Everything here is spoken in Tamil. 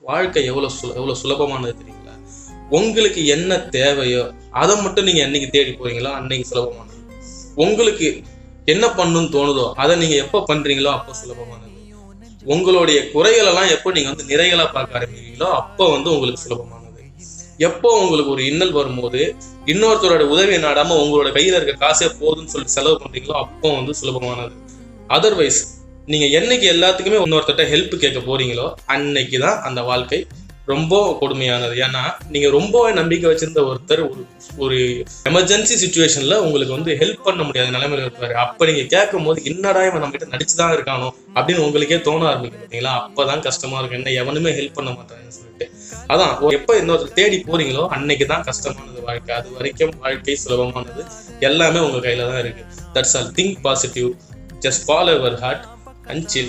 வாழ்க்கை எவ்வளவு சுலபமானது தெரியுங்களா? உங்களுக்கு என்ன தேவையோ அதை மட்டும் நீங்க என்னைக்கு தேடி போறீங்களோ அன்னைக்கு சுலபமானது. உங்களுக்கு என்ன பண்ணணும்னு தோணுதோ அதை நீங்க எப்ப பண்றீங்களோ அப்போ சுலபமானது. உங்களுடைய குறைகள் எல்லாம் எப்போ நீங்க நிறைகளா பார்க்க ஆரம்பிக்கிறீங்களோ அப்போ உங்களுக்கு சுலபமானது. எப்போ உங்களுக்கு ஒரு இன்னல் வரும்போது இன்னொருத்தரோட உதவியை நாடாம உங்களோட கையில இருக்க காசே போதுன்னு சொல்லிட்டு செலவு பண்றீங்களோ அப்போ சுலபமானது. அதர்வைஸ் நீங்க என்னைக்கு எல்லாத்துக்குமே இன்னொருத்தட்ட ஹெல்ப் கேட்க போறீங்களோ அன்னைக்குதான் அந்த வாழ்க்கை ரொம்ப கொடுமையானது. ஏன்னா நீங்க ரொம்பவே நம்பிக்கை வச்சிருந்த ஒருத்தர் ஒரு எமர்ஜென்சி சுச்சுவேஷன்ல உங்களுக்கு ஹெல்ப் பண்ண முடியாத நிலைமையில இருப்பாரு. அப்ப நீங்க கேட்கும் போது என்னடா இவன் நம்ம கிட்ட நடிச்சுதான் இருக்கானோ அப்படின்னு உங்களுக்கே தோண ஆரம்பிக்கும் பார்த்தீங்களா? அப்பதான் கஷ்டமா இருக்கு, என்ன எவனுமே ஹெல்ப் பண்ண மாட்டாங்கன்னு சொல்லிட்டு. அதான் எப்ப இன்னொருத்தர் தேடி போறீங்களோ அன்னைக்குதான் கஷ்டமானது வாழ்க்கை. அது வரைக்கும் வாழ்க்கை சுலபமானது. எல்லாமே உங்க கையில தான் இருக்கு. That's all. Think positive, just follow your heart and chill.